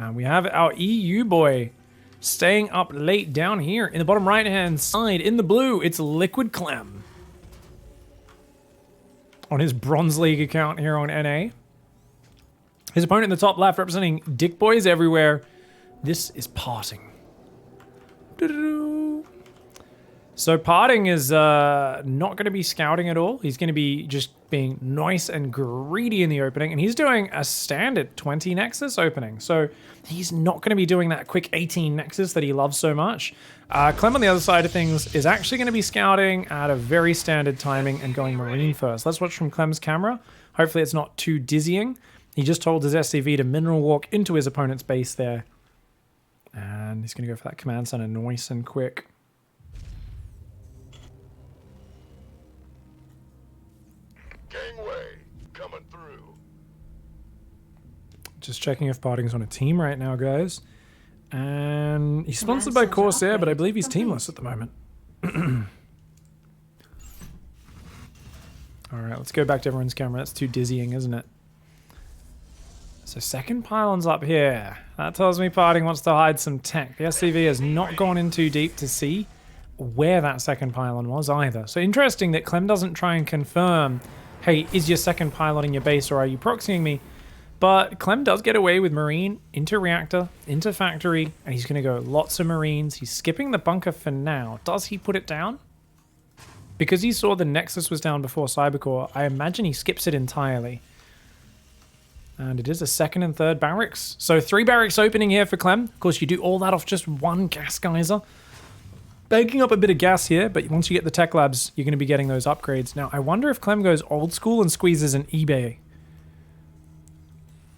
And we have our EU boy staying up late down here in the bottom right-hand side. In the blue, it's Liquid Clem. On his Bronze League account here on NA. His opponent in the top left representing Dick Boys everywhere. This is Parting. So Parting is not going to be scouting at all. He's going to be just being nice and greedy in the opening. And he's doing a standard 20 Nexus opening. So he's not going to be doing that quick 18 Nexus that he loves so much. Clem on the other side of things is actually going to be scouting at a very standard timing and going Marine first. Let's watch from Clem's camera. Hopefully it's not too dizzying. He just told his SCV to mineral walk into his opponent's base there. And he's going to go for that command center nice and quick. Gangway coming through. Just checking if Parting's on a team right now, guys. And he's sponsored by Corsair, but I believe he's teamless at the moment. Alright, let's go back to everyone's camera. That's too dizzying, isn't it? So second pylon's up here. That tells me Parting wants to hide some tech. The SCV has not gone in too deep to see where that second pylon was either. So interesting that Clem doesn't try and confirm, hey, is your second pylon in your base or are you proxying me? But Clem does get away with Marine into Reactor, into Factory, and he's going to go lots of Marines. He's skipping the bunker for now. Does he put it down? Because he saw the Nexus was down before Cybercore, I imagine he skips it entirely. And it is a second and third barracks. So 3 barracks opening here for Clem. Of course, you do all that off just 1 gas geyser. Baking up a bit of gas here, but once you get the tech labs, you're going to be getting those upgrades. Now, I wonder if Clem goes old school and squeezes an eBay.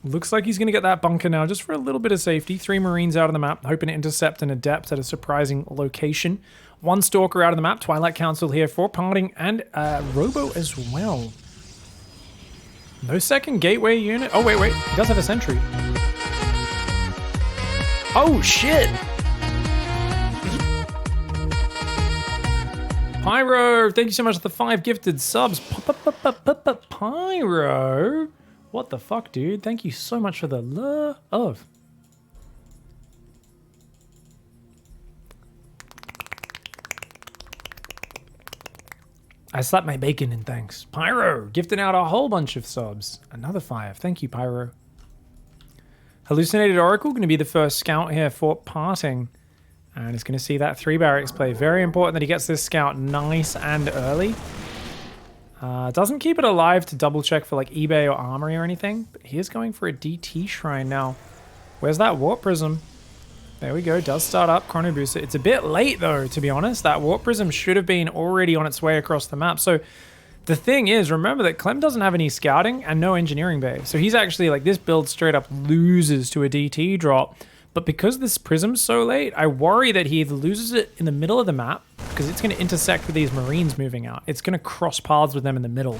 Looks like he's going to get that bunker now just for a little bit of safety. 3 Marines out of the map, hoping to intercept an Adept at a surprising location. 1 Stalker out of the map, Twilight Council here for Parting, and Robo as well. No second gateway unit. Oh, wait. He does have a sentry. Oh, shit. Pyro, thank you so much for the 5 gifted subs. Pyro. What the fuck, dude? Thank you so much for the love. I slapped my bacon in thanks. Pyro, gifting out a whole bunch of subs. Another 5. Thank you, Pyro. Hallucinated Oracle, going to be the first scout here for Parting. And it's going to see that 3 barracks play. Very important that he gets this scout nice and early. Doesn't keep it alive to double check for like eBay or Armory or anything. But he is going for a DT shrine now. Where's that Warp Prism? There we go, does start up, Chrono Booster. It's a bit late though, to be honest. That Warp Prism should have been already on its way across the map. So the thing is, remember that Clem doesn't have any scouting and no engineering bay. So he's actually like, this build straight up loses to a DT drop. But because this Prism's so late, I worry that he either loses it in the middle of the map, because it's going to intersect with these Marines moving out. It's going to cross paths with them in the middle.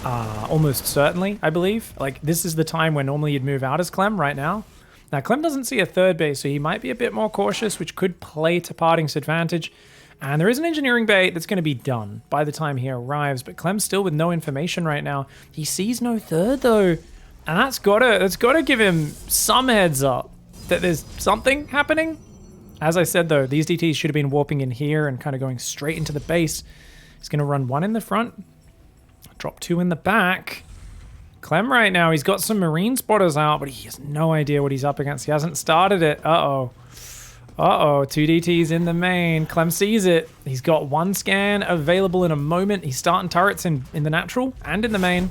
Almost certainly, I believe. Like, this is the time where normally you'd move out as Clem right now. Now, Clem doesn't see a third base, so he might be a bit more cautious, which could play to Parting's advantage. And there is an engineering bay that's going to be done by the time he arrives, but Clem's still with no information right now. He sees no third, though. And that's gotta give him some heads up that there's something happening. As I said, though, these DTs should have been warping in here and kind of going straight into the base. He's going to run 1 in the front, drop 2 in the back. Clem right now, he's got some Marine spotters out, but he has no idea what he's up against. He hasn't started it. Uh-oh. 2 DTs in the main. Clem sees it. He's got 1 scan available in a moment. He's starting turrets in the natural and in the main.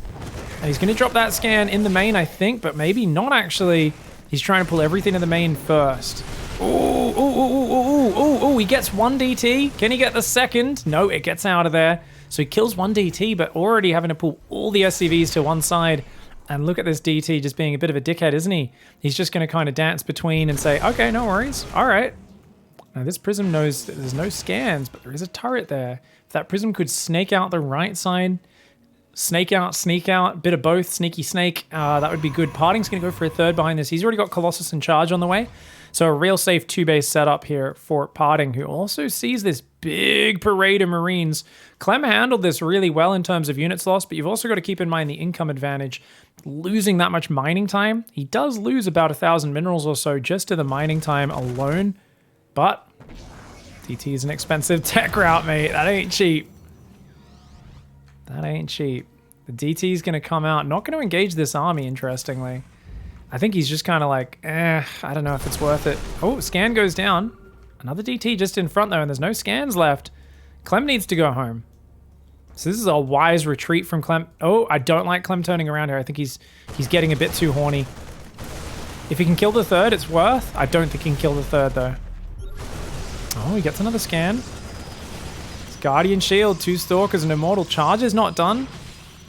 And he's going to drop that scan in the main, I think, but maybe not actually. He's trying to pull everything in the main first. Ooh, he gets 1 DT. Can he get the second? No, it gets out of there. So he kills 1 DT, but already having to pull all the SCVs to one side. And look at this DT just being a bit of a dickhead, isn't he? He's just going to kind of dance between and say, okay, no worries. All right. Now this Prism knows that there's no scans, but there is a turret there. If that Prism could snake out the right side, Snake out, sneak out, bit of both, sneaky snake. That would be good. Parting's going to go for a third behind this. He's already got Colossus and Charge on the way. So a real safe 2-base setup here for Parting, who also sees this big parade of Marines. Clem handled this really well in terms of units lost, but you've also got to keep in mind the income advantage. Losing that much mining time, he does lose about 1,000 minerals or so just to the mining time alone. But DT is an expensive tech route, mate. That ain't cheap. That ain't cheap. The DT is going to come out, not going to engage this army, interestingly. I think he's just kind of like, I don't know if it's worth it. Oh, scan goes down. Another DT just in front, though, and there's no scans left. Clem needs to go home. So this is a wise retreat from Clem. Oh, I don't like Clem turning around here. I think he's getting a bit too horny. If he can kill the third, it's worth. I don't think he can kill the third, though. Oh, he gets another scan. Guardian Shield, 2 Stalkers, and Immortal. Charge is not done.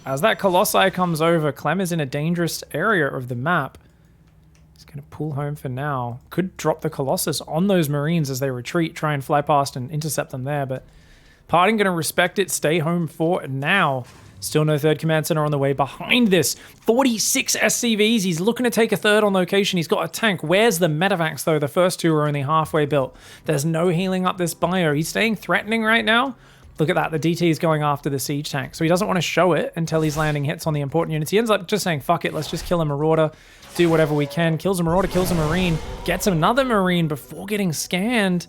As that Colossi comes over, Clem is in a dangerous area of the map. He's going to pull home for now. Could drop the Colossus on those Marines as they retreat, try and fly past and intercept them there, but Parting going to respect it, stay home for now. Still no third command center on the way behind this. 46 SCVs. He's looking to take a third on location. He's got a tank. Where's the Metavacs, though? The first two are only halfway built. There's no healing up this bio. He's staying threatening right now. Look at that. The DT is going after the siege tank. So he doesn't want to show it until he's landing hits on the important units. He ends up just saying, fuck it, let's just kill a Marauder. Do whatever we can. Kills a Marauder, kills a Marine. Gets another Marine before getting scanned.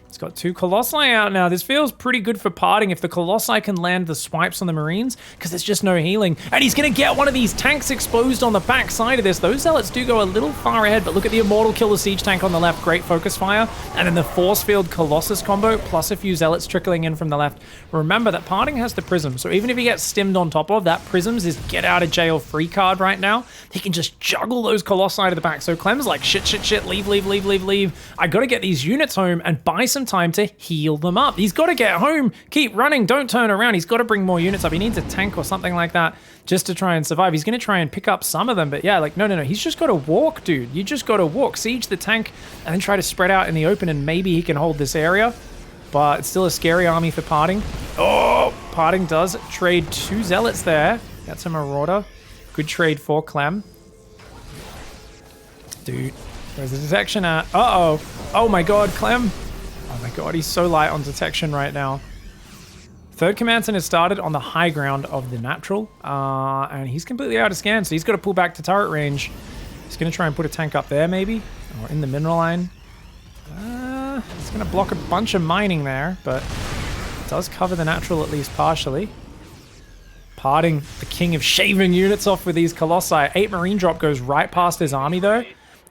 He's got 2 Colossi out now. This feels pretty good for Parting if the Colossi can land the swipes on the Marines, because there's just no healing. And he's going to get one of these tanks exposed on the back side of this. Those Zealots do go a little far ahead, but look at the Immortal kill the siege tank on the left. Great focus fire. And then the Force Field Colossus combo, plus a few Zealots trickling in from the left. Remember that Parting has the Prism, so even if he gets stimmed on top of that, Prism's his get out of jail free card right now. He can just juggle those Colossi to the back. So Clem's like, shit, leave. I got to get these units home and buy some time to heal them up. He's got to get home, keep running, don't turn around. He's got to bring more units up. He needs a tank or something like that just to try and survive. He's going to try and pick up some of them, but yeah, like, no. He's just got to walk, dude. You just got to walk. Siege the tank and then try to spread out in the open, and maybe he can hold this area, but it's still a scary army for Parting. Oh, Parting does trade 2 Zealots there. That's a Marauder. Good trade for Clem. Dude, where's the detection at? Uh-oh. Oh my god, Clem. Oh my god, he's so light on detection right now. Third command center started on the high ground of the natural, and he's completely out of scan, so he's got to pull back to turret range. He's going to try and put a tank up there, maybe, or in the mineral line. It's going to block a bunch of mining there, but it does cover the natural at least partially. Parting, the king of shaving units off with these Colossi. 8 Marine drop goes right past his army, though.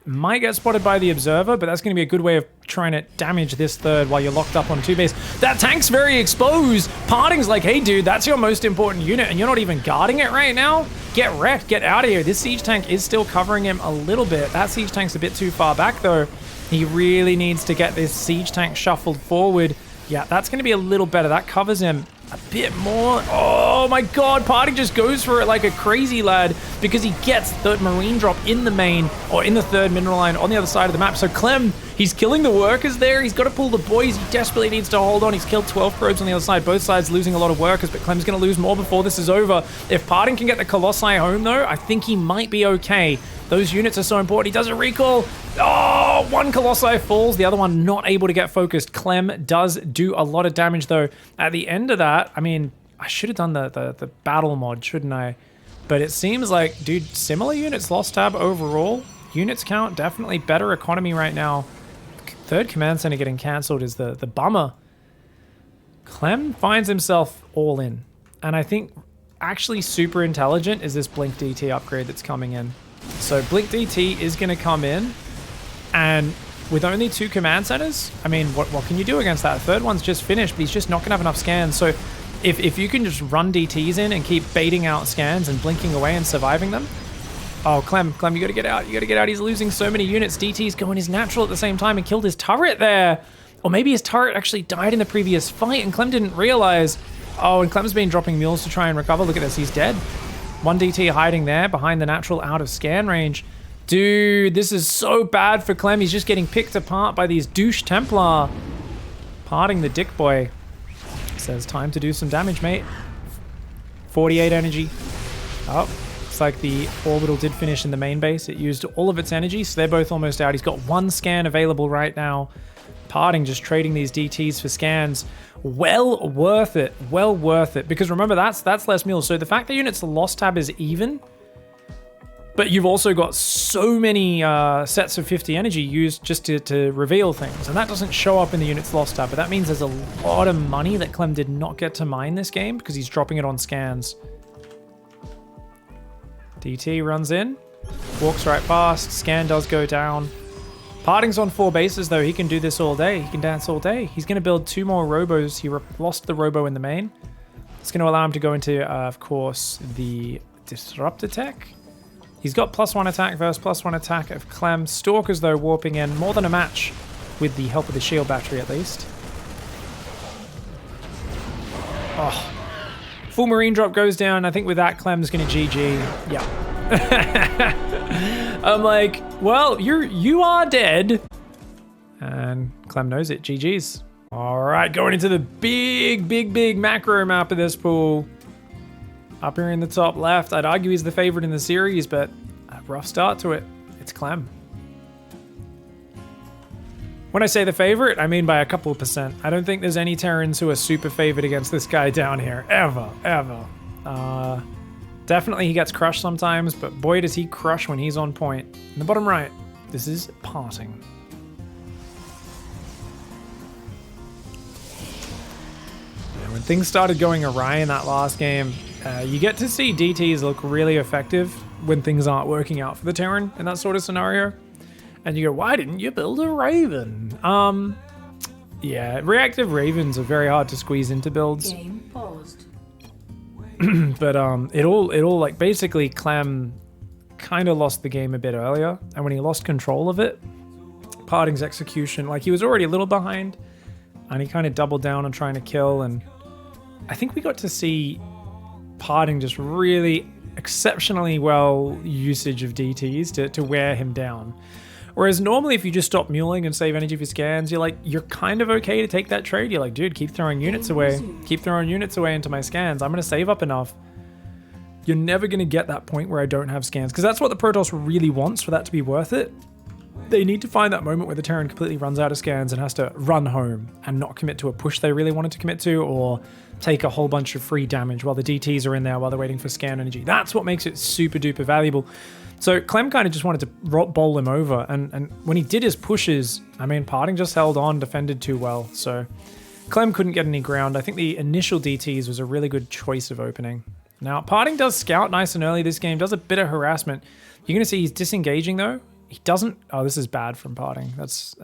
Might get spotted by the Observer, but that's going to be a good way of trying to damage this third while you're locked up on 2 base. That tank's very exposed. Parting's like, hey, dude, that's your most important unit, and you're not even guarding it right now? Get wrecked. Get out of here. This siege tank is still covering him a little bit. That siege tank's a bit too far back, though. He really needs to get this siege tank shuffled forward. Yeah, that's going to be a little better. That covers him a bit more. Oh my god, Parting just goes for it like a crazy lad because he gets third Marine drop in the main, or in the third mineral line on the other side of the map. So Clem, he's killing the workers there. He's got to pull the boys. He desperately needs to hold on. He's killed 12 probes on the other side. Both sides losing a lot of workers, but Clem's going to lose more before this is over. If Parting can get the Colossi home, though, I think he might be okay. Those units are so important. He does a recall. Oh, 1 Colossi falls. The other one not able to get focused. Clem does do a lot of damage, though. At the end of that, I mean, I should have done the battle mod, shouldn't I? But it seems like, dude, similar units lost tab overall. Units count, definitely better economy right now. Third command center getting cancelled is the bummer. Clem finds himself all in. And I think actually super intelligent is this Blink DT upgrade that's coming in. So Blink DT is going to come in, and with only 2 command centers, I mean, what can you do against that? Third one's just finished, but he's just not going to have enough scans. So if you can just run DTs in and keep baiting out scans and blinking away and surviving them. Oh, Clem, you got to get out. You got to get out. He's losing so many units. DT's going his natural at the same time and killed his turret there. Or maybe his turret actually died in the previous fight and Clem didn't realize. Oh, and Clem's been dropping mules to try and recover. Look at this. He's dead. 1 DT hiding there behind the natural out of scan range. Dude, this is so bad for Clem. He's just getting picked apart by these douche Templar. Parting the dick boy. Says time to do some damage, mate. 48 energy. Oh, looks like the orbital did finish in the main base. It used all of its energy, so they're both almost out. He's got one scan available right now. Parting just trading these DTs for scans. Well worth it. Well worth it. Because remember, that's less mules. So the fact that units lost tab is even, but you've also got so many sets of 50 energy used just to reveal things. And that doesn't show up in the units lost tab. But that means there's a lot of money that Clem did not get to mine this game because he's dropping it on scans. DT runs in, walks right past, scan does go down. Parting's on 4 bases though, he can do this all day, he can dance all day. He's going to build 2 more robos, he lost the robo in the main. It's going to allow him to go into, of course, the disruptor tech. He's got +1 attack versus +1 attack of Clem. Stalkers though warping in, more than a match with the help of the shield battery at least. Oh. Full marine drop goes down. I think with that, Clem's gonna GG. Yeah. I'm like, well, you are dead. And Clem knows it. GG's. All right, going into the big macro map of this pool. Up here in the top left, I'd argue he's the favorite in the series, but a rough start to it. It's Clem. When I say the favorite, I mean by a couple of percent. I don't think there's any Terrans who are super favored against this guy down here. Ever. Definitely he gets crushed sometimes, but boy does he crush when he's on point. In the bottom right, this is Parting. And when things started going awry in that last game, you get to see DTs look really effective when things aren't working out for the Terran in that sort of scenario. And you go, why didn't you build a Raven? Yeah, reactive Ravens are very hard to squeeze into builds. Game paused. But it all like basically Clem kind of lost the game a bit earlier, and when he lost control of it, Parting's execution, like he was already a little behind, and he kind of doubled down on trying to kill, and I think we got to see Parting just really exceptionally well usage of DTs to wear him down. Whereas normally if you just stop muling and save energy for scans, you're kind of okay to take that trade. You're like, dude, keep throwing units away. Keep throwing units away into my scans. I'm going to save up enough. You're never going to get that point where I don't have scans, because that's what the Protoss really wants for that to be worth it. They need to find that moment where the Terran completely runs out of scans and has to run home and not commit to a push they really wanted to commit to, or take a whole bunch of free damage while the DTs are in there while they're waiting for scan energy. That's what makes it super duper valuable. So Clem kind of just wanted to bowl him over, and when he did his pushes, I mean, Parting just held on, defended too well, so Clem couldn't get any ground. I think the initial DTs was a really good choice of opening. Now, Parting does scout nice and early this game, does a bit of harassment. You're going to see he's disengaging though. He doesn't... Oh, this is bad from Parting. That's...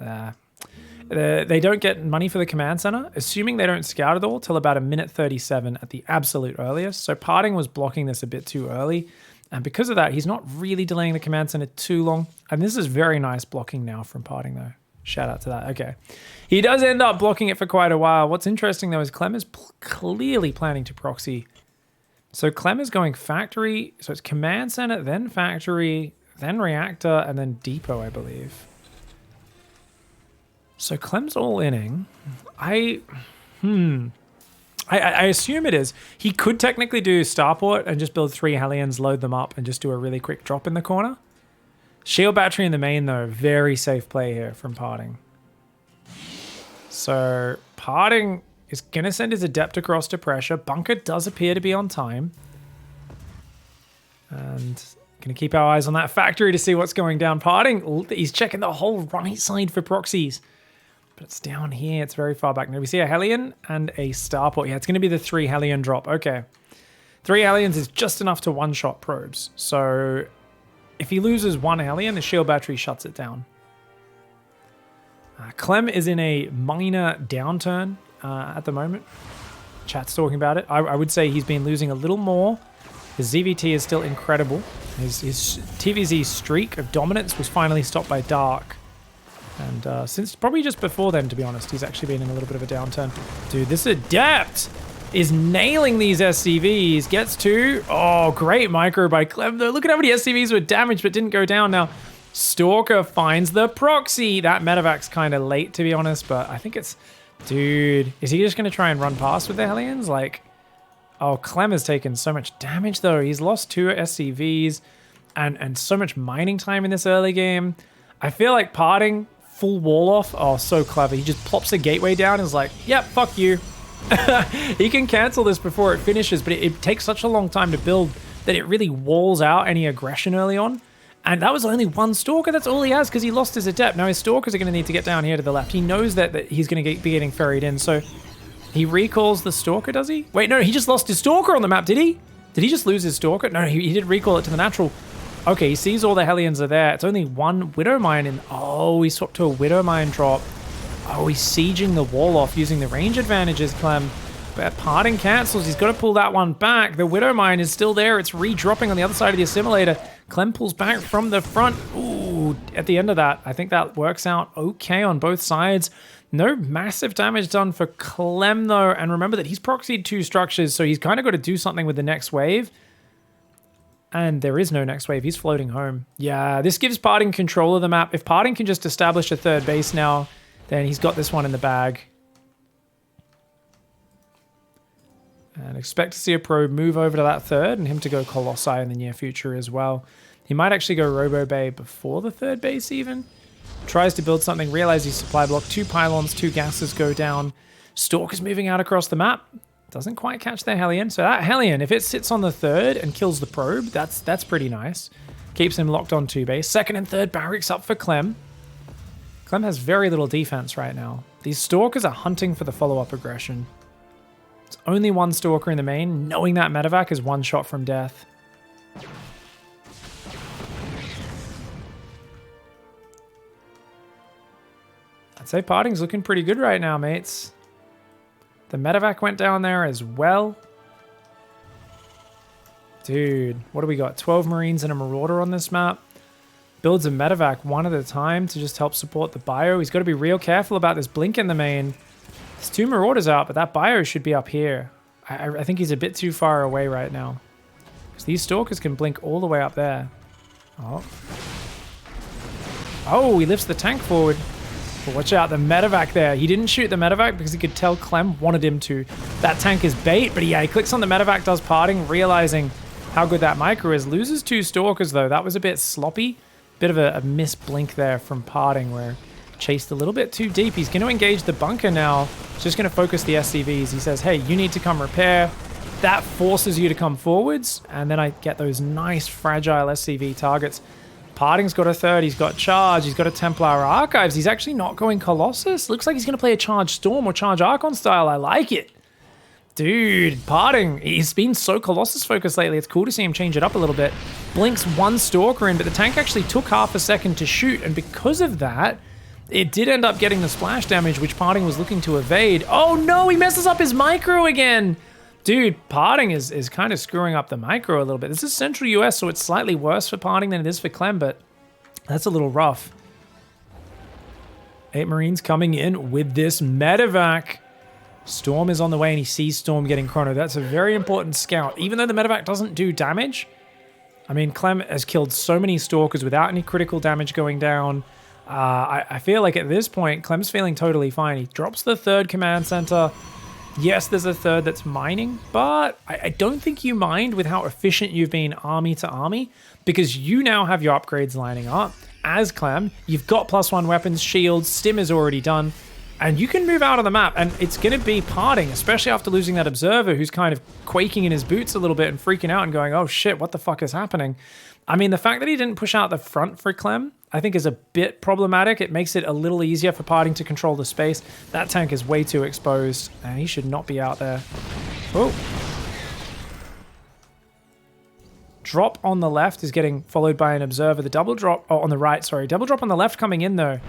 they don't get money for the command center, assuming they don't scout at all till about 1:37 at the absolute earliest. So Parting was blocking this a bit too early. And because of that, he's not really delaying the command center too long. And this is very nice blocking now from Parting though. Shout out to that. Okay. He does end up blocking it for quite a while. What's interesting though is Clem is clearly planning to proxy. So Clem is going factory. So it's command center, then factory, then reactor, and then depot, I believe. So Clem's all inning. I assume it is. He could technically do starport and just build 3 Hellions, load them up, and just do a really quick drop in the corner. Shield battery in the main, though. Very safe play here from Parting. So Parting is going to send his Adept across to pressure. Bunker does appear to be on time. And going to keep our eyes on that factory to see what's going down. Parting, he's checking the whole right side for proxies. But it's down here. It's very far back. Now we see a Hellion and a starport. Yeah, it's going to be the 3 Hellion drop. Okay. 3 Hellions is just enough to one-shot probes. So if he loses 1 Hellion, the shield battery shuts it down. Clem is in a minor downturn at the moment. Chat's talking about it. I would say he's been losing a little more. His ZVT is still incredible. His TVZ streak of dominance was finally stopped by Dark. And since probably just before then, to be honest, he's actually been in a little bit of a downturn. Dude, this Adept is nailing these SCVs. Gets 2. Oh, great micro by Clem, though. Look at how many SCVs were damaged but didn't go down. Now, Stalker finds the proxy. That medevac's kind of late, to be honest, but I think it's... Dude, is he just going to try and run past with the Hellions? Like, Oh, Clem has taken so much damage though. He's lost 2 SCVs and so much mining time in this early game. I feel like Parting, full wall off. Oh, so clever. He just plops a gateway down and is like, yep, fuck you. He can cancel this before it finishes, but it takes such a long time to build that it really walls out any aggression early on. And that was only 1 Stalker. That's all he has because he lost his Adept. Now his Stalkers are going to need to get down here to the left. He knows that he's going to be getting ferried in. So he recalls the Stalker, does he? Wait, no, he just lost his Stalker on the map, did he? Did he just lose his Stalker? No, he did recall it to the natural. Okay, he sees all the Hellions are there. It's only 1 Widow Mine in. Oh, he swapped to a Widow Mine drop. Oh, he's sieging the wall off using the range advantages, Clem. But Parting cancels. He's got to pull that one back. The Widow Mine is still there. It's re-dropping on the other side of the assimilator. Clem pulls back from the front. Ooh, at the end of that, I think that works out okay on both sides. No massive damage done for Clem, though. And remember that he's proxied 2 structures, so he's kind of got to do something with the next wave. And there is no next wave. He's floating home. Yeah, this gives Parting control of the map. If Parting can just establish a 3rd base now, then he's got this one in the bag. And expect to see a probe move over to that 3rd and him to go Colossi in the near future as well. He might actually go Robo Bay before the 3rd base even. Tries to build something, realizes he's supply block. 2 pylons, 2 gases go down. Stalker's moving out across the map. Doesn't quite catch their Hellion. So that Hellion, if it sits on the 3rd and kills the probe, that's pretty nice. Keeps him locked on 2 base. 2nd and 3rd barracks up for Clem. Clem has very little defense right now. These Stalkers are hunting for the follow-up aggression. It's only 1 Stalker in the main, knowing that medevac is 1 shot from death. I'd say Parting's looking pretty good right now, mates. The medevac went down there as well. Dude, what do we got? 12 Marines and a Marauder on this map. Builds a medevac 1 at a time to just help support the bio. He's got to be real careful about this blink in the main. There's 2 Marauders out, but that bio should be up here. I think he's a bit too far away right now. Because these Stalkers can blink all the way up there. Oh. Oh, he lifts the tank forward. But watch out, the medevac there. He didn't shoot the medevac because he could tell Clem wanted him to. That tank is bait, but yeah, he clicks on the medevac, does Parting, realizing how good that micro is. Loses 2 Stalkers though. That was a bit sloppy. Bit of a miss blink there from Parting where chased a little bit too deep. He's going to engage the bunker now. He's just going to focus the SCVs. He says, hey, you need to come repair. That forces you to come forwards. And then I get those nice fragile SCV targets. Parting's got a 3rd, he's got Charge, he's got a Templar Archives. He's actually not going Colossus. Looks like he's going to play a Charge Storm or Charge Archon style. I like it. Dude, Parting, he's been so Colossus focused lately. It's cool to see him change it up a little bit. Blinks 1 Stalker in, but the tank actually took half a second to shoot. And because of that, it did end up getting the splash damage, which Parting was looking to evade. Oh no, he messes up his micro again. Dude, Parting is kind of screwing up the micro a little bit. This is Central US, so it's slightly worse for Parting than it is for Clem, but that's a little rough. 8 Marines coming in with this medevac. Storm is on the way, and he sees Storm getting chrono. That's a very important scout. Even though the medevac doesn't do damage, I mean, Clem has killed so many Stalkers without any critical damage going down. I feel like at this point, Clem's feeling totally fine. He drops the 3rd command center. Yes, there's a 3rd that's mining, but I don't think you mind with how efficient you've been army to army, because you now have your upgrades lining up. As Clem, you've got +1 weapons, shields, stim is already done, and you can move out of the map, and it's going to be Parting, especially after losing that Observer who's kind of quaking in his boots a little bit and freaking out and going, oh shit, what the fuck is happening? I mean, the fact that he didn't push out the front for Clem, I think is a bit problematic. It makes it a little easier for Parting to control the space. That tank is way too exposed, and he should not be out there. Oh. Drop on the left is getting followed by an Observer. The double drop, oh, on the right, sorry. Double drop on the left coming in, though.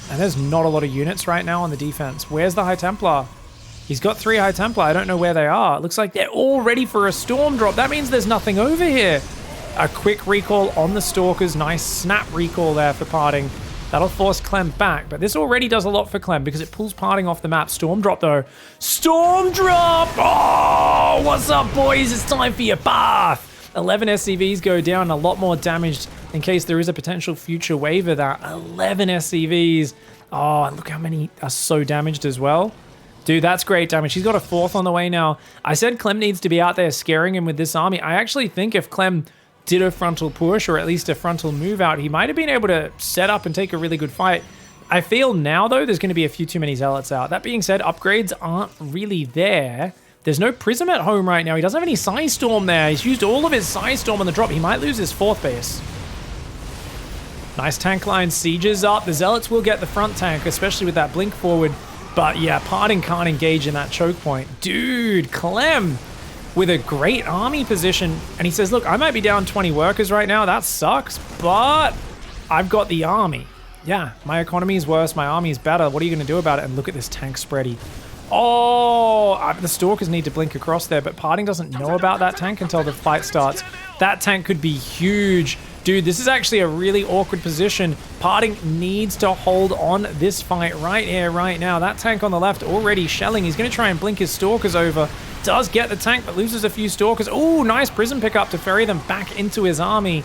And there's not a lot of units right now on the defense. Where's the High Templar? He's got 3 High Templar. I don't know where they are. It looks like they're all ready for a Storm drop. That means there's nothing over here. A quick recall on the Stalkers. Nice snap recall there for Parting. That'll force Clem back. But this already does a lot for Clem because it pulls Parting off the map. Storm drop, though. Storm drop! Oh, what's up, boys? It's time for your bath. 11 SCVs go down. A lot more damaged in case there is a potential future wave of that. 11 SCVs. Oh, and look how many are so damaged as well. Dude, that's great damage. He's got a 4th on the way now. I said Clem needs to be out there scaring him with this army. I actually think if Clem did a frontal push or at least a frontal move out, he might have been able to set up and take a really good fight. I feel now, though, there's going to be a few too many zealots out. That being said, upgrades aren't really there. There's no Prism at home right now. He doesn't have any Psystorm there. He's used all of his Psystorm on the drop. He might lose his 4th base. Nice tank line. Sieges up. The zealots will get the front tank, especially with that blink forward. But yeah, Parting can't engage in that choke point. Dude, Clem with a great army position. And he says, look, I might be down 20 workers right now. That sucks, but I've got the army. Yeah, my economy is worse. My army is better. What are you going to do about it? And look at this tank spready. Oh, the Stalkers need to blink across there, but Parting doesn't know about that tank until the fight starts. That tank could be huge. Dude, this is actually a really awkward position. Parting needs to hold on this fight right here, right now. That tank on the left already shelling. He's going to try and blink his Stalkers over. Does get the tank, but loses a few Stalkers. Oh, nice Prism pickup to ferry them back into his army.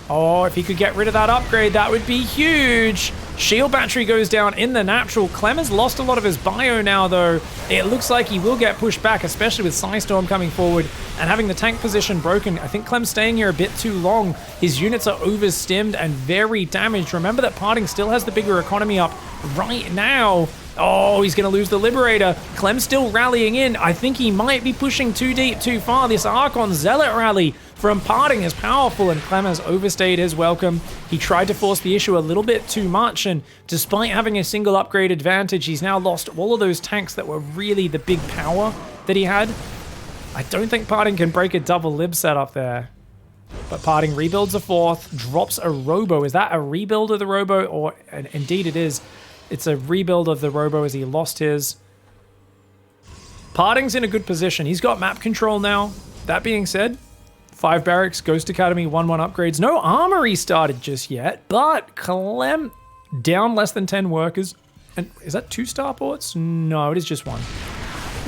Oh, if he could get rid of that upgrade, that would be huge. Shield battery goes down in the natural. Clem has lost a lot of his bio now, though. It looks like he will get pushed back, especially with Psystorm coming forward and having the tank position broken. I think Clem's staying here a bit too long. His units are overstimmed and very damaged. Remember that Parting still has the bigger economy up right now. Oh, he's going to lose the Liberator. Clem's still rallying in. I think he might be pushing too deep, too far. This Archon Zealot rally from Parting is powerful, and Clem has overstayed his welcome. He tried to force the issue a little bit too much, and despite having a single upgrade advantage, he's now lost all of those tanks that were really the big power that he had. I don't think Parting can break a double lib setup there. But Parting rebuilds a 4th, drops a Robo. Is that a rebuild of the Robo? Or indeed it is. It's a rebuild of the Robo as he lost his. Parting's in a good position. He's got map control now. That being said, 5 barracks, Ghost Academy, 1-1 upgrades. No armory started just yet, but Clem down less than 10 workers. And is that 2 starports? No, it is just 1.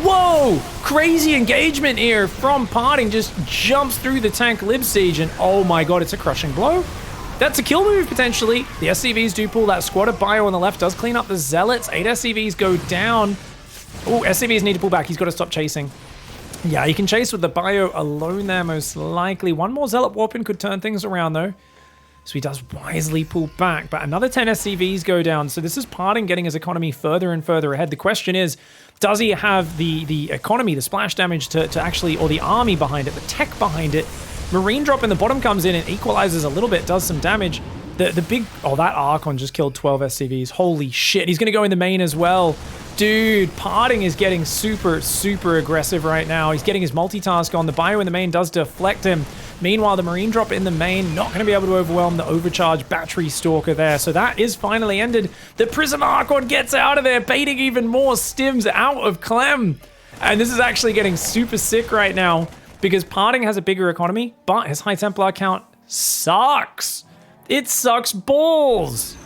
Whoa! Crazy engagement here from Parting. Just jumps through the tank lib siege, and oh my god, it's a crushing blow. That's a kill move, potentially. The SCVs do pull that squad of bio on the left. Does clean up the Zealots. 8 SCVs go down. Oh, SCVs need to pull back. He's got to stop chasing. Yeah, he can chase with the bio alone there, most likely. One more Zealot warp in could turn things around, though. So he does wisely pull back. But another 10 SCVs go down. So this is Parting getting his economy further and further ahead. The question is, does he have the economy, the splash damage to actually, or the army behind it, the tech behind it? Marine drop in the bottom comes in and equalizes a little bit, does some damage. The big... Oh, that Archon just killed 12 SCVs. Holy shit. He's going to go in the main as well. Dude, Parting is getting super, super aggressive right now. He's getting his multitask on. The bio in the main does deflect him. Meanwhile, the Marine drop in the main, not going to be able to overwhelm the overcharged battery stalker there. So that is finally ended. The Prism Archon gets out of there, baiting even more stims out of Clem. And this is actually getting super sick right now, because Parting has a bigger economy, but his High Templar count sucks. It sucks balls.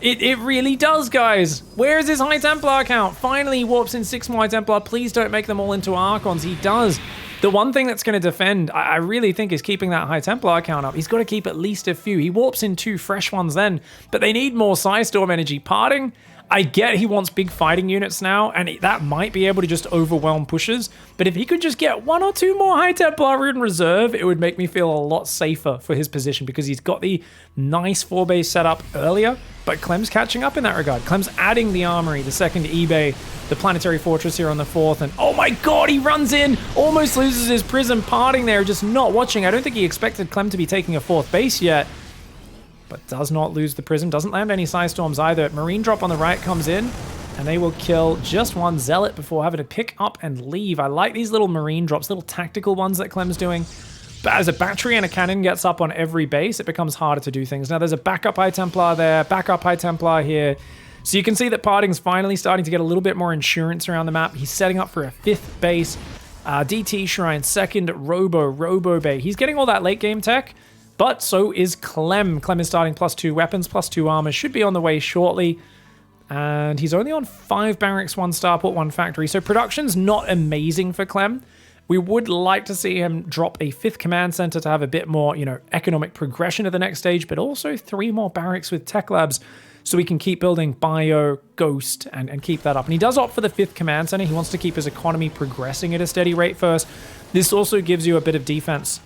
It really does, guys. Where is his High Templar count? Finally, he warps in 6 more High Templar. Please don't make them all into Archons. He does. The one thing that's going to defend, I really think, is keeping that High Templar count up. He's got to keep at least a few. He warps in 2 fresh ones then, but they need more Psystorm energy. Parting, I get he wants big fighting units now, and that might be able to just overwhelm pushes, but if he could just get 1 or 2 more High Templar in reserve, it would make me feel a lot safer for his position, because he's got the nice 4-base setup earlier, but Clem's catching up in that regard. Clem's adding the armory, the second eBay, the planetary fortress here on the 4th, and oh my god, he runs in, almost loses his Prism. Parting there, just not watching. I don't think he expected Clem to be taking a 4th base yet, but does not lose the Prism, doesn't land any Psystorms either. Marine drop on the right comes in, and they will kill just 1 Zealot before having to pick up and leave. I like these little Marine drops, little tactical ones that Clem's doing. But as a battery and a cannon gets up on every base, it becomes harder to do things. Now there's a backup High Templar there, backup High Templar here. So you can see that Parting's finally starting to get a little bit more insurance around the map. He's setting up for a 5th base. DT Shrine, 2nd Robo Bay. He's getting all that late game tech, but so is Clem. Clem is starting +2 weapons, +2 armor. Should be on the way shortly. And he's only on 5 barracks, 1 starport, 1 factory. So production's not amazing for Clem. We would like to see him drop a 5th command center to have a bit more, economic progression to the next stage, but also 3 more barracks with tech labs. so he can keep building Bio, Ghost, and keep that up. And he does opt for the 5th command center. He wants to keep his economy progressing at a steady rate first. This also gives you a bit of defense.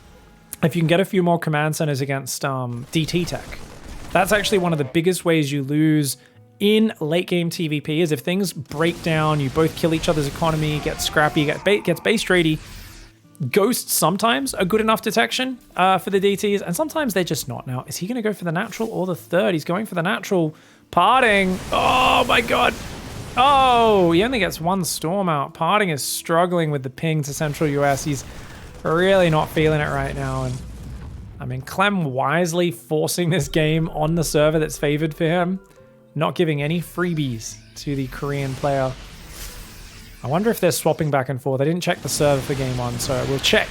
If you can get a few more command centers against DT tech, that's actually one of the biggest ways you lose in late game TvP is if things break down, you both kill each other's economy, get scrappy, gets base trady. Ghosts sometimes are good enough detection for the DTs, and sometimes they're just not. Now, is he going to go for the natural or the 3rd? He's going for the natural. Parting. Oh my god. Oh, he only gets 1 storm out. Parting is struggling with the ping to central US. He's really not feeling it right now. And I mean, Clem wisely forcing this game on the server that's favored for him, not giving any freebies to the Korean player. I wonder if they're swapping back and forth. I didn't check the server for game 1, so we'll check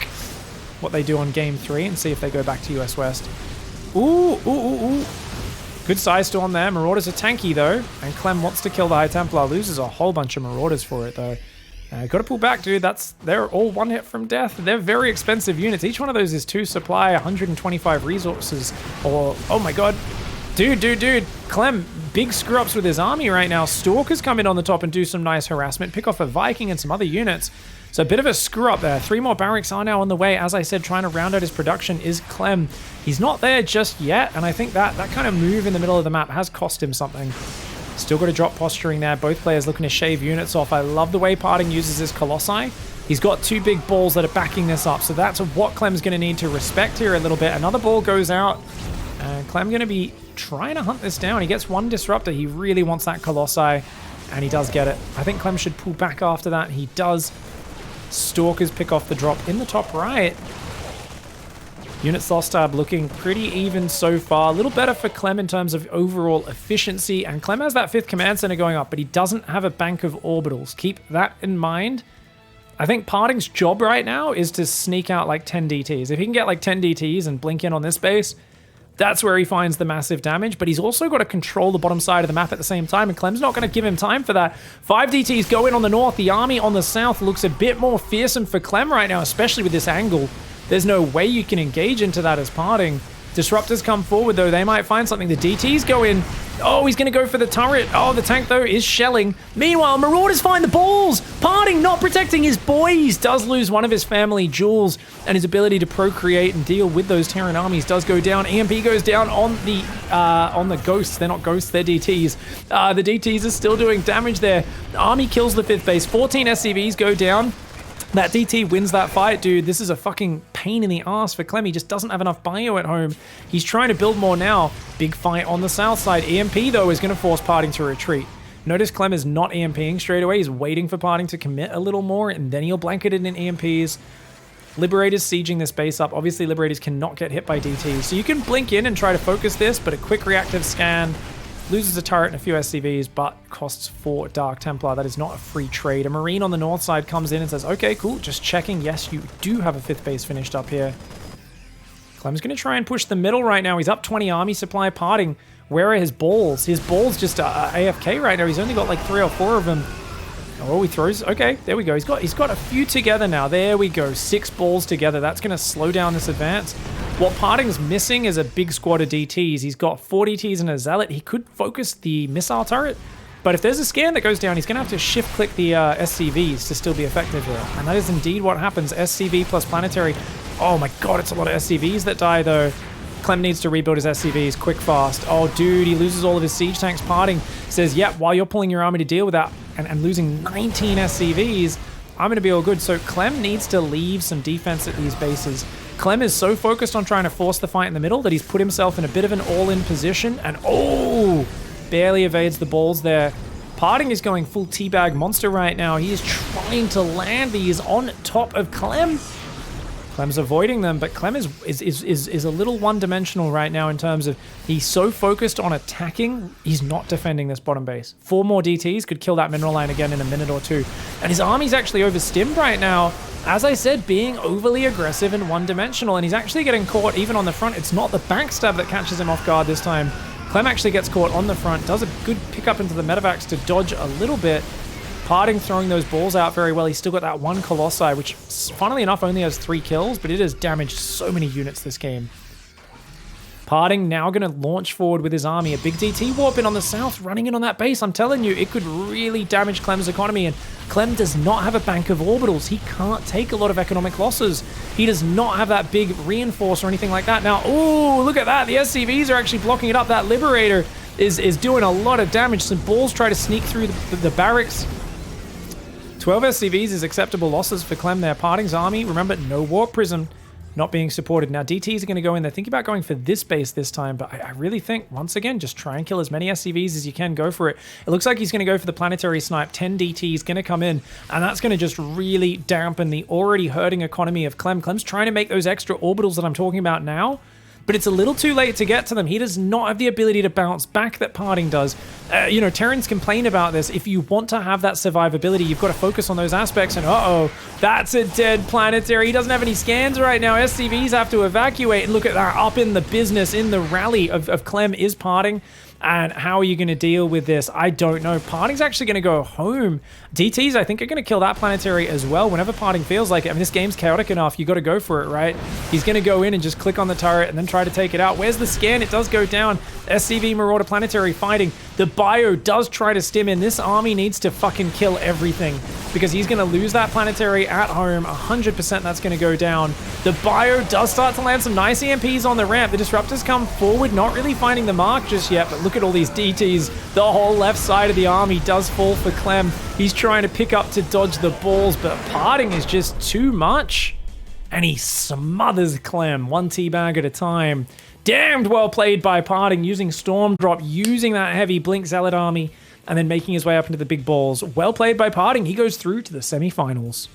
what they do on game 3 and see if they go back to US West. Ooh, ooh, ooh, ooh. Good size storm there. Marauders are tanky though, and Clem wants to kill the High Templar. Loses a whole bunch of Marauders for it though. Got to pull back, dude. They're all 1 hit from death. They're very expensive units. Each one of those is 2 supply, 125 resources. Or, oh my god. Dude. Clem, big screw-ups with his army right now. Stalkers come in on the top and do some nice harassment. Pick off a Viking and some other units. So a bit of a screw-up there. 3 more barracks are now on the way. As I said, trying to round out his production is Clem. He's not there just yet, and I think that kind of move in the middle of the map has cost him something. Still got to drop posturing there. Both players looking to shave units off. I love the way Parting uses his Colossi. He's got 2 big balls that are backing this up, so that's what Clem's going to need to respect here a little bit. Another ball goes out, and Clem going to be trying to hunt this down. He gets 1 disruptor. He really wants that Colossi, and he does get it. I think Clem should pull back after that. He does. Stalkers pick off the drop in the top right. Units lost tab looking pretty even so far. A little better for Clem in terms of overall efficiency, and Clem has that 5th command center going up, but he doesn't have a bank of orbitals. Keep that in mind. I think Parting's job right now is to sneak out like 10 DTs. If he can get like 10 DTs and blink in on this base, that's where he finds the massive damage, but he's also got to control the bottom side of the map at the same time, and Clem's not going to give him time for that. 5 DTs go in on the north. The army on the south looks a bit more fearsome for Clem right now, especially with this angle. There's no way you can engage into that as Parting. Disruptors come forward, though. They might find something. The DTs go in. Oh, he's going to go for the turret. Oh, the tank, though, is shelling. Meanwhile, Marauders find the balls. Parting not protecting his boys. Does lose one of his family jewels, and his ability to procreate and deal with those Terran armies does go down. EMP goes down on the ghosts. They're not ghosts, they're DTs. The DTs are still doing damage there. The army kills the 5th base. 14 SCVs go down. That DT wins that fight, dude. This is a fucking pain in the ass for Clem. He just doesn't have enough bio at home. He's trying to build more now. Big fight on the south side. EMP, though, is going to force Parting to retreat. Notice Clem is not EMPing straight away. He's waiting for Parting to commit a little more, and then he'll blanket it in EMPs. Liberators sieging this base up. Obviously, Liberators cannot get hit by DTs. So you can blink in and try to focus this, but a quick reactive scan loses a turret and a few SCVs, but costs 4 Dark Templar. That is not a free trade. A Marine on the north side comes in and says, okay, cool, just checking. Yes, you do have a 5th base finished up here. Clem's going to try and push the middle right now. He's up 20 army supply. Parting. Where are his balls? His balls just AFK right now. He's only got like 3 or 4 of them. Oh, he throws. Okay, there we go. He's got a few together now. There we go. 6 balls together. That's going to slow down this advance. What Parting's missing is a big squad of DTs. He's got 4 DTs and a Zealot. He could focus the missile turret, but if there's a scan that goes down, he's going to have to shift-click the SCVs to still be effective here. And that is indeed what happens. SCV plus planetary. Oh my god, it's a lot of SCVs that die, though. Clem needs to rebuild his SCVs quick, fast. Oh, dude, he loses all of his siege tanks. Parting says, yep, while you're pulling your army to deal with that and losing 19 SCVs, I'm going to be all good. So Clem needs to leave some defense at these bases. Clem is so focused on trying to force the fight in the middle that he's put himself in a bit of an all-in position, and oh, barely evades the balls there. Parting is going full teabag monster right now. He is trying to land these on top of Clem. Clem's avoiding them, but Clem is a little one-dimensional right now in terms of he's so focused on attacking, he's not defending this bottom base. 4 more DTs could kill that mineral line again in a minute or 2. And his army's actually overstimmed right now. As I said, being overly aggressive and one-dimensional, and he's actually getting caught even on the front. It's not the backstab that catches him off guard this time. Clem actually gets caught on the front, does a good pickup into the medevacs to dodge a little bit. Parting throwing those balls out very well. He's still got that 1 Colossi, which, funnily enough, only has 3 kills, but it has damaged so many units this game. Parting now going to launch forward with his army. A big DT warp in on the south, running in on that base. I'm telling you, it could really damage Clem's economy. And Clem does not have a bank of orbitals. He can't take a lot of economic losses. He does not have that big reinforce or anything like that. Now, oh, look at that. The SCVs are actually blocking it up. That Liberator is doing a lot of damage. Some balls try to sneak through the barracks. 12 SCVs is acceptable losses for Clem there. Parting's army, remember, no Warp Prism. Not being supported. Now, DTs are going to go in there. Thinking about going for this base this time, but I really think, once again, just try and kill as many SCVs as you can. Go for it. It looks like he's going to go for the planetary snipe. 10 DTs going to come in, and that's going to just really dampen the already hurting economy of Clem. Clem's trying to make those extra orbitals that I'm talking about now, but it's a little too late to get to them. He does not have the ability to bounce back that Parting does. You know, Terrans complain about this. If you want to have that survivability, you've got to focus on those aspects. And uh-oh, that's a dead planetary. He doesn't have any scans right now. SCVs have to evacuate. And look at that, up in the business, in the rally of Clem is Parting. And how are you going to deal with this? I don't know. Parting's actually going to go home. DTs, I think, are going to kill that planetary as well whenever Parting feels like it. I mean, this game's chaotic enough. You got to go for it, right? He's going to go in and just click on the turret and then try to take it out. Where's the scan? It does go down. SCV Marauder planetary fighting. The bio does try to stim in. This army needs to fucking kill everything because he's going to lose that planetary at home. 100% that's going to go down. The bio does start to land some nice EMPs on the ramp. The disruptors come forward, not really finding the mark just yet, but look at all these DTs. The whole left side of the army does fall for Clem. He's trying to pick up to dodge the balls, but Parting is just too much. And he smothers Clem, one teabag at a time. Damned well played by Parting, using Storm Drop, using that heavy Blink Zealot army, and then making his way up into the big balls. Well played by Parting. He goes through to the semifinals.